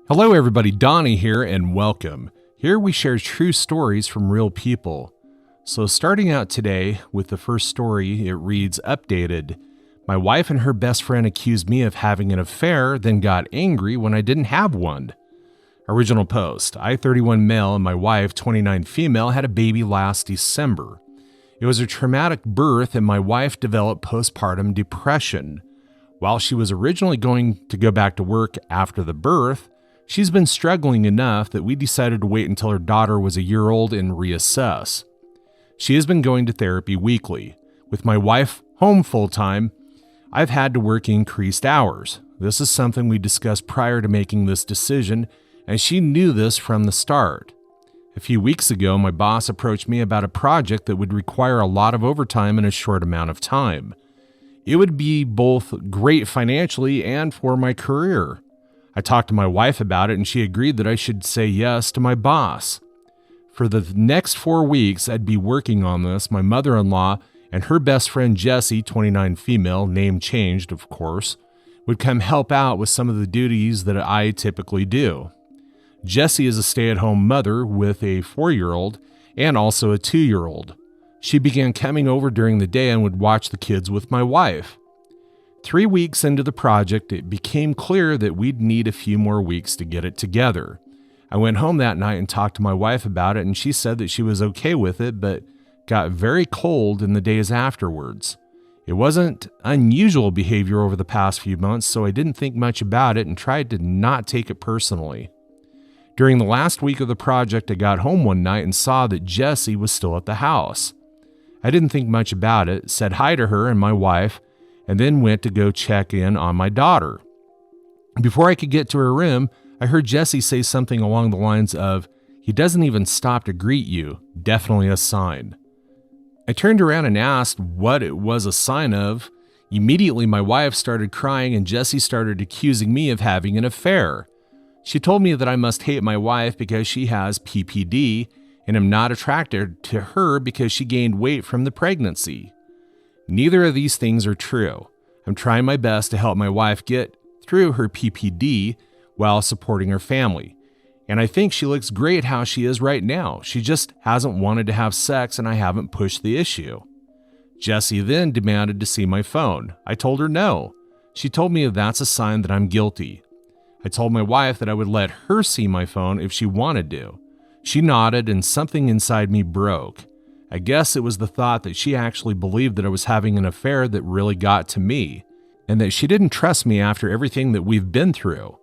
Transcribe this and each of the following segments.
Hello everybody, Donnie here and welcome. Here we share true stories from real people. So starting out today with the first story, it reads, Updated. My wife and her best friend accused me of having an affair, then got angry when I didn't have one. Original post, I, 31 male, and my wife, 29 female, had a baby last December. It was a traumatic birth and my wife developed postpartum depression. While she was originally going to go back to work after the birth, she's been struggling enough that we decided to wait until her daughter was a year old and reassess. She has been going to therapy weekly. With my wife home full-time, I've had to work increased hours. This is something we discussed prior to making this decision, and she knew this from the start. A few weeks ago, my boss approached me about a project that would require a lot of overtime in a short amount of time. It would be both great financially and for my career. I talked to my wife about it and she agreed that I should say yes to my boss. For the next 4 weeks, I'd be working on this. My mother-in-law and her best friend Jessie, 29 female, name changed of course, would come help out with some of the duties that I typically do. Jessie is a stay-at-home mother with a 4-year-old and also a 2-year-old. She began coming over during the day and would watch the kids with my wife. 3 weeks into the project, it became clear that we'd need a few more weeks to get it together. I went home that night and talked to my wife about it, and she said that she was okay with it, but got very cold in the days afterwards. It wasn't unusual behavior over the past few months, so I didn't think much about it and tried to not take it personally. During the last week of the project, I got home one night and saw that Jessie was still at the house. I didn't think much about it, said hi to her and my wife, and then went to go check in on my daughter. Before I could get to her room, I heard Jessie say something along the lines of, "He doesn't even stop to greet you, definitely a sign." I turned around and asked what it was a sign of. Immediately my wife started crying and Jessie started accusing me of having an affair. She told me that I must hate my wife because she has PPD and am not attracted to her because she gained weight from the pregnancy. Neither of these things are true. I'm trying my best to help my wife get through her PPD while supporting her family. And I think she looks great how she is right now. She just hasn't wanted to have sex and I haven't pushed the issue. Jessie then demanded to see my phone. I told her no. She told me that's a sign that I'm guilty. I told my wife that I would let her see my phone if she wanted to. She nodded and something inside me broke. I guess it was the thought that she actually believed that I was having an affair that really got to me, and that she didn't trust me after everything that we've been through.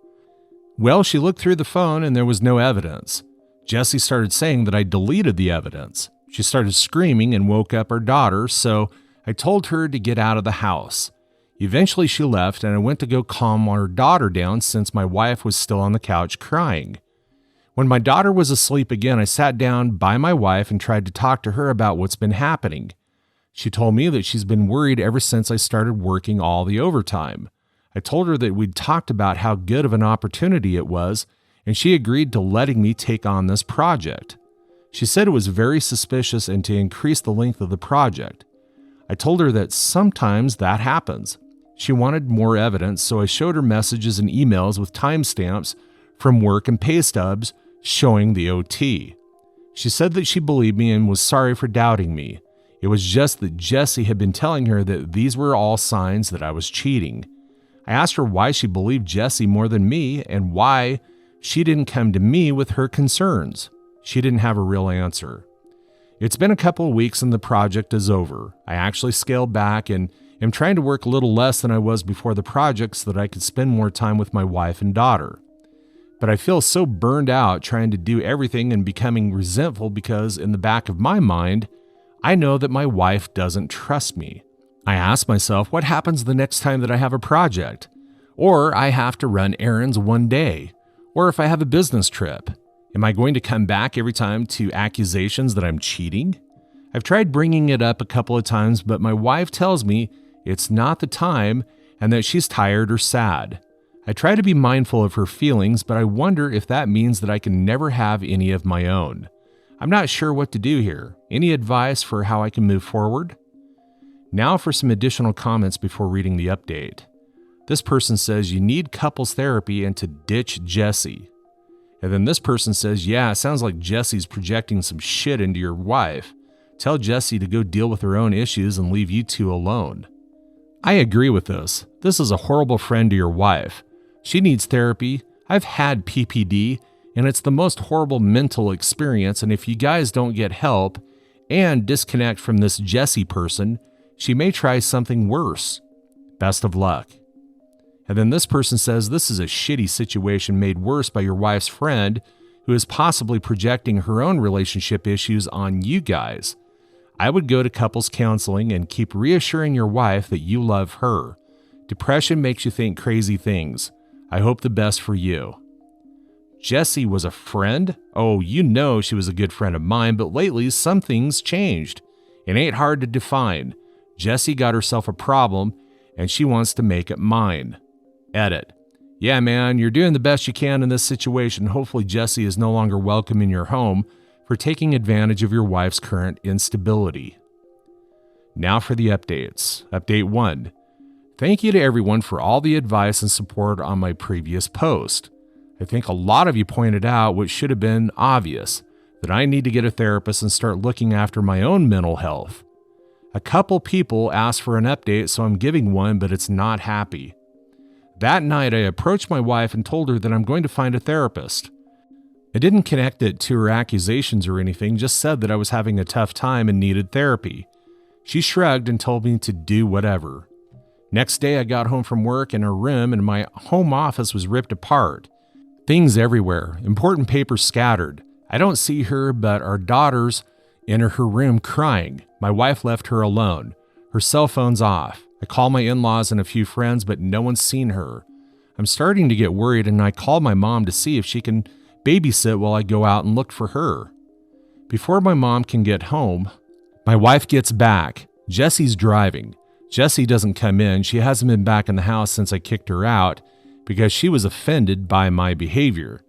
Well, she looked through the phone and there was no evidence. Jessie started saying that I deleted the evidence. She started screaming and woke up our daughter, so I told her to get out of the house. Eventually she left and I went to go calm our daughter down since my wife was still on the couch crying. When my daughter was asleep again, I sat down by my wife and tried to talk to her about what's been happening. She told me that she's been worried ever since I started working all the overtime. I told her that we'd talked about how good of an opportunity it was, and she agreed to letting me take on this project. She said it was very suspicious and to increase the length of the project. I told her that sometimes that happens. She wanted more evidence, so I showed her messages and emails with timestamps from work and pay stubs showing the OT. She said that she believed me and was sorry for doubting me. It was just that Jessie had been telling her that these were all signs that I was cheating. I asked her why she believed Jessie more than me and why she didn't come to me with her concerns. She didn't have a real answer. It's been a couple of weeks and the project is over. I actually scaled back and am trying to work a little less than I was before the project so that I could spend more time with my wife and daughter. But I feel so burned out trying to do everything and becoming resentful because in the back of my mind, I know that my wife doesn't trust me. I ask myself, what happens the next time that I have a project? Or I have to run errands one day? Or if I have a business trip? Am I going to come back every time to accusations that I'm cheating? I've tried bringing it up a couple of times, but my wife tells me it's not the time and that she's tired or sad. I try to be mindful of her feelings, but I wonder if that means that I can never have any of my own. I'm not sure what to do here. Any advice for how I can move forward? Now for some additional comments before reading the update. This person says you need couples therapy and to ditch Jessie. And then this person says, yeah, it sounds like Jesse's projecting some shit into your wife. Tell Jessie to go deal with her own issues and leave you two alone. I agree with this. This is a horrible friend to your wife. She needs therapy. I've had PPD, and it's the most horrible mental experience, and if you guys don't get help and disconnect from this Jessie person, she may try something worse. Best of luck. And then this person says this is a shitty situation made worse by your wife's friend who is possibly projecting her own relationship issues on you guys. I would go to couples counseling and keep reassuring your wife that you love her. Depression makes you think crazy things. I hope the best for you. Jessie was a friend? Oh, you know she was a good friend of mine, but lately some things changed. It ain't hard to define. Jessie got herself a problem, and she wants to make it mine. Edit. Yeah, man, you're doing the best you can in this situation. Hopefully Jessie is no longer welcome in your home for taking advantage of your wife's current instability. Now for the updates. Update 1. Thank you to everyone for all the advice and support on my previous post. I think a lot of you pointed out what should have been obvious, that I need to get a therapist and start looking after my own mental health. A couple people asked for an update, so I'm giving one, but it's not happy. That night, I approached my wife and told her that I'm going to find a therapist. I didn't connect it to her accusations or anything, just said that I was having a tough time and needed therapy. She shrugged and told me to do whatever. Next day, I got home from work and her room and my home office was ripped apart. Things everywhere, important papers scattered. I don't see her, but our daughter's in her room crying. My wife left her alone. Her cell phone's off. I call my in-laws and a few friends, but no one's seen her. I'm starting to get worried, and I call my mom to see if she can babysit while I go out and look for her. Before my mom can get home, my wife gets back. Jessie's driving. Jessie doesn't come in. She hasn't been back in the house since I kicked her out because she was offended by my behavior.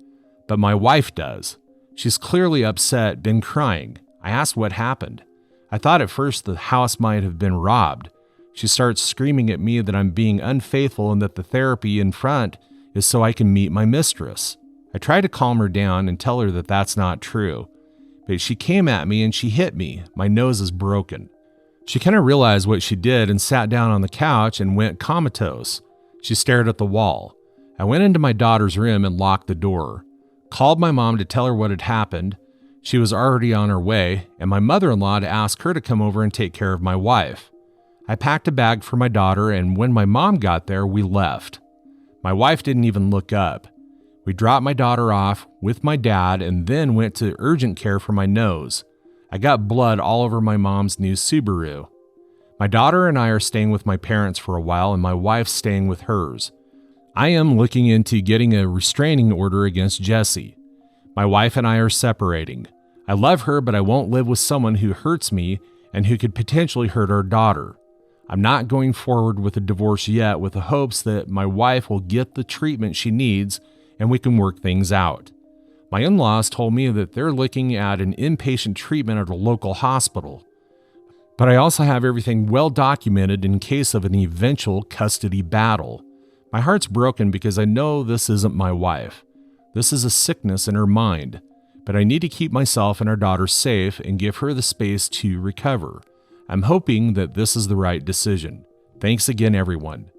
But my wife does. She's clearly upset, been crying. I asked what happened. I thought at first the house might have been robbed. She starts screaming at me that I'm being unfaithful and that the therapy in front is so I can meet my mistress. I try to calm her down and tell her that that's not true. But she came at me and she hit me. My nose is broken. She kind of realized what she did and sat down on the couch and went comatose. She stared at the wall. I went into my daughter's room and locked the door. Called my mom to tell her what had happened. She was already on her way, and my mother-in-law to ask her to come over and take care of my wife. I packed a bag for my daughter, and when my mom got there, we left. My wife didn't even look up. We dropped my daughter off with my dad and then went to urgent care for my nose. I got blood all over my mom's new Subaru. My daughter and I are staying with my parents for a while, and my wife's staying with hers. I am looking into getting a restraining order against Jessie. My wife and I are separating. I love her, but I won't live with someone who hurts me and who could potentially hurt our daughter. I'm not going forward with a divorce yet with the hopes that my wife will get the treatment she needs and we can work things out. My in-laws told me that they're looking at an inpatient treatment at a local hospital. But I also have everything well documented in case of an eventual custody battle. My heart's broken because I know this isn't my wife. This is a sickness in her mind, but I need to keep myself and our daughter safe and give her the space to recover. I'm hoping that this is the right decision. Thanks again, everyone.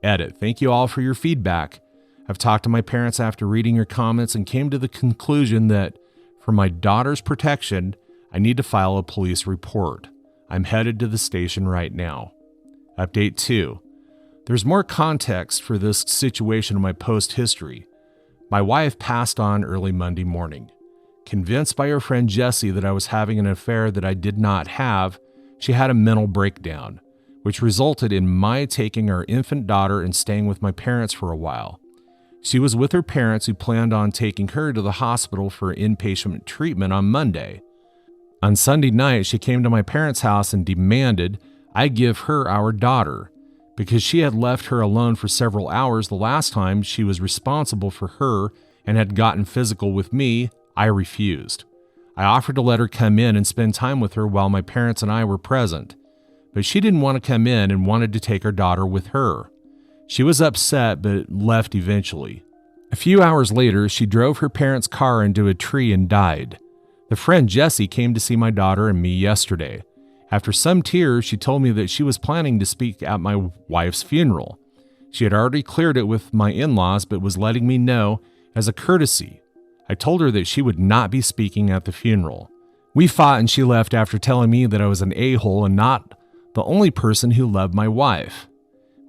Edit. Thank you all for your feedback. I've talked to my parents after reading your comments and came to the conclusion that for my daughter's protection, I need to file a police report. I'm headed to the station right now. Update 2. There's more context for this situation in my post history. My wife passed on early Monday morning. Convinced by her friend Jessie that I was having an affair that I did not have, she had a mental breakdown, which resulted in my taking our infant daughter and staying with my parents for a while. She was with her parents who planned on taking her to the hospital for inpatient treatment on Monday. On Sunday night, she came to my parents' house and demanded I give her our daughter. Because she had left her alone for several hours the last time she was responsible for her and had gotten physical with me, I refused. I offered to let her come in and spend time with her while my parents and I were present, but she didn't want to come in and wanted to take our daughter with her. She was upset but left eventually. A few hours later, she drove her parents' car into a tree and died. The friend Jessie came to see my daughter and me yesterday. After some tears, she told me that she was planning to speak at my wife's funeral. She had already cleared it with my in-laws, but was letting me know as a courtesy. I told her that she would not be speaking at the funeral. We fought and she left after telling me that I was an a-hole and not the only person who loved my wife.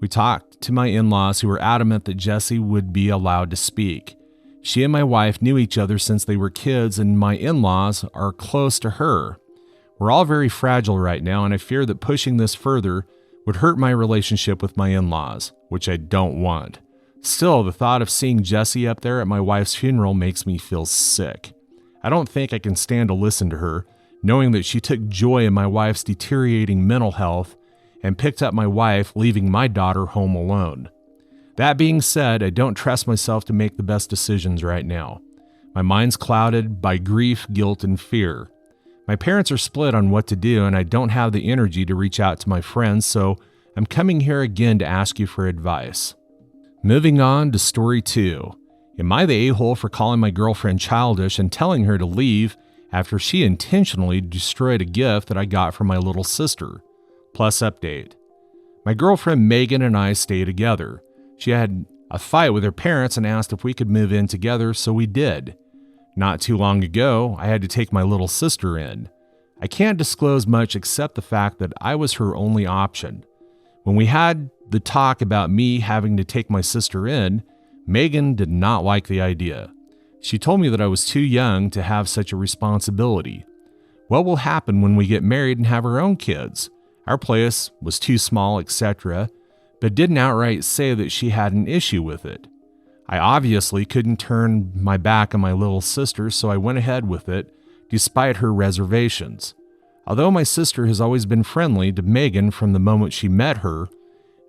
We talked to my in-laws who were adamant that Jessie would be allowed to speak. She and my wife knew each other since they were kids, and my in-laws are close to her. We're all very fragile right now, and I fear that pushing this further would hurt my relationship with my in-laws, which I don't want. Still, the thought of seeing Jessie up there at my wife's funeral makes me feel sick. I don't think I can stand to listen to her, knowing that she took joy in my wife's deteriorating mental health and picked up my wife, leaving my daughter home alone. That being said, I don't trust myself to make the best decisions right now. My mind's clouded by grief, guilt, and fear. My parents are split on what to do, and I don't have the energy to reach out to my friends, so I'm coming here again to ask you for advice. Moving on to story 2. Am I the a-hole for calling my girlfriend childish and telling her to leave after she intentionally destroyed a gift that I got from my little sister? Plus update. My girlfriend Megan and I stay together. She had a fight with her parents and asked if we could move in together, so we did. Not too long ago, I had to take my little sister in. I can't disclose much except the fact that I was her only option. When we had the talk about me having to take my sister in, Megan did not like the idea. She told me that I was too young to have such a responsibility. What will happen when we get married and have our own kids? Our place was too small, etc., but didn't outright say that she had an issue with it. I obviously couldn't turn my back on my little sister, so I went ahead with it, despite her reservations. Although my sister has always been friendly to Megan from the moment she met her,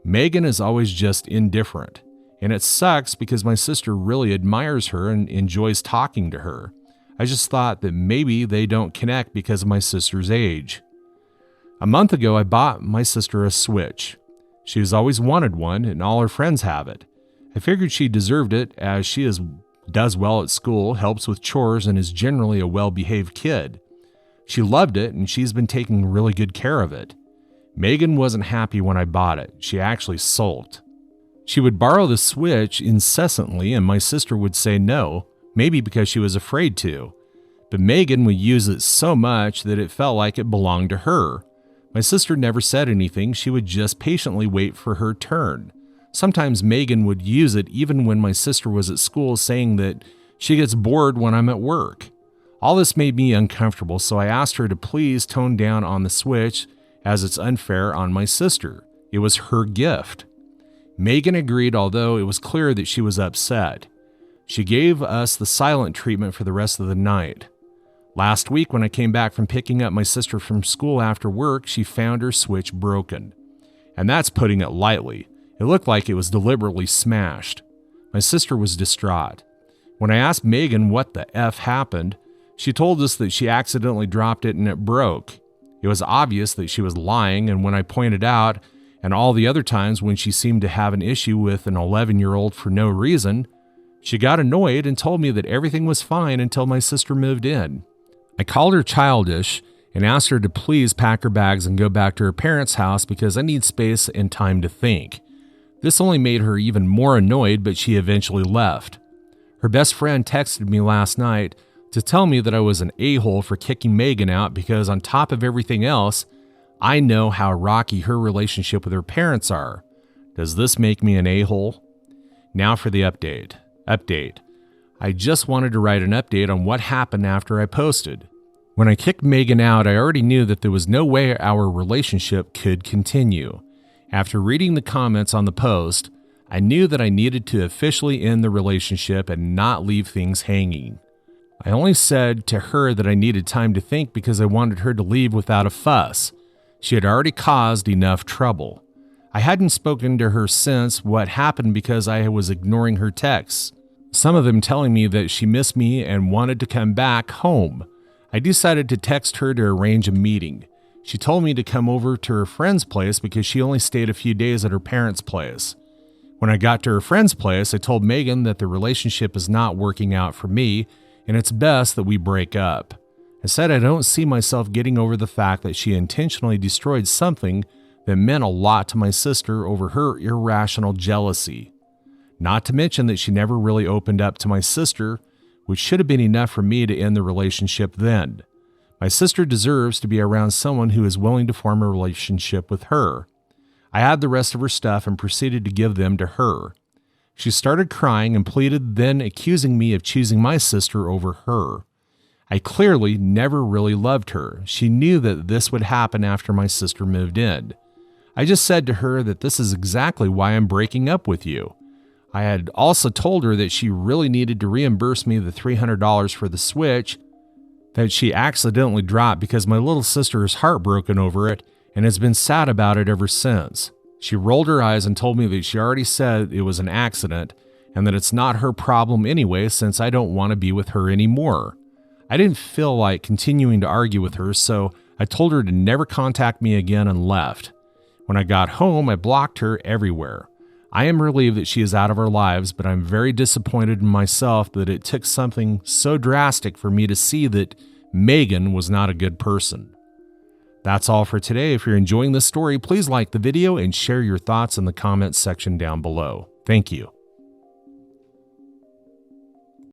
Megan is always just indifferent. And it sucks because my sister really admires her and enjoys talking to her. I just thought that maybe they don't connect because of my sister's age. A month ago, I bought my sister a Switch. She has always wanted one, and all her friends have it. I figured she deserved it, as she does well at school, helps with chores, and is generally a well-behaved kid. She loved it, and she's been taking really good care of it. Megan wasn't happy when I bought it. She actually sulked. She would borrow the Switch incessantly, and my sister would say no, maybe because she was afraid to. But Megan would use it so much that it felt like it belonged to her. My sister never said anything. She would just patiently wait for her turn. Sometimes Megan would use it even when my sister was at school, saying that she gets bored when I'm at work. All this made me uncomfortable, so I asked her to please tone down on the Switch, as it's unfair on my sister. It was her gift. Megan agreed, although it was clear that she was upset. She gave us the silent treatment for the rest of the night. Last week, when I came back from picking up my sister from school after work, she found her Switch broken. And that's putting it lightly. It looked like it was deliberately smashed. My sister was distraught. When I asked Megan what the F happened, she told us that she accidentally dropped it and it broke. It was obvious that she was lying, and when I pointed out, and all the other times when she seemed to have an issue with an 11-year-old for no reason, she got annoyed and told me that everything was fine until my sister moved in. I called her childish and asked her to please pack her bags and go back to her parents' house because I need space and time to think. This only made her even more annoyed, but she eventually left. Her best friend texted me last night to tell me that I was an a-hole for kicking Megan out because on top of everything else, I know how rocky her relationship with her parents are. Does this make me an a-hole? Now for the update. I just wanted to write an update on what happened after I posted. When I kicked Megan out, I already knew that there was no way our relationship could continue. After reading the comments on the post, I knew that I needed to officially end the relationship and not leave things hanging. I only said to her that I needed time to think because I wanted her to leave without a fuss. She had already caused enough trouble. I hadn't spoken to her since what happened because I was ignoring her texts, some of them telling me that she missed me and wanted to come back home. I decided to text her to arrange a meeting. She told me to come over to her friend's place because she only stayed a few days at her parents' place. When I got to her friend's place, I told Megan that the relationship is not working out for me and it's best that we break up. I said I don't see myself getting over the fact that she intentionally destroyed something that meant a lot to my sister over her irrational jealousy. Not to mention that she never really opened up to my sister, which should have been enough for me to end the relationship then. My sister deserves to be around someone who is willing to form a relationship with her. I had the rest of her stuff and proceeded to give them to her. She started crying and pleaded, then accusing me of choosing my sister over her. I clearly never really loved her. She knew that this would happen after my sister moved in. I just said to her that this is exactly why I'm breaking up with you. I had also told her that she really needed to reimburse me the $300 for the Switch that she accidentally dropped because my little sister is heartbroken over it and has been sad about it ever since. She rolled her eyes and told me that she already said it was an accident and that it's not her problem anyway since I don't want to be with her anymore. I didn't feel like continuing to argue with her, so I told her to never contact me again and left. When I got home, I blocked her everywhere. I am relieved that she is out of our lives, but I'm very disappointed in myself that it took something so drastic for me to see that Megan was not a good person. That's all for today. If you're enjoying this story, please like the video and share your thoughts in the comments section down below. Thank you.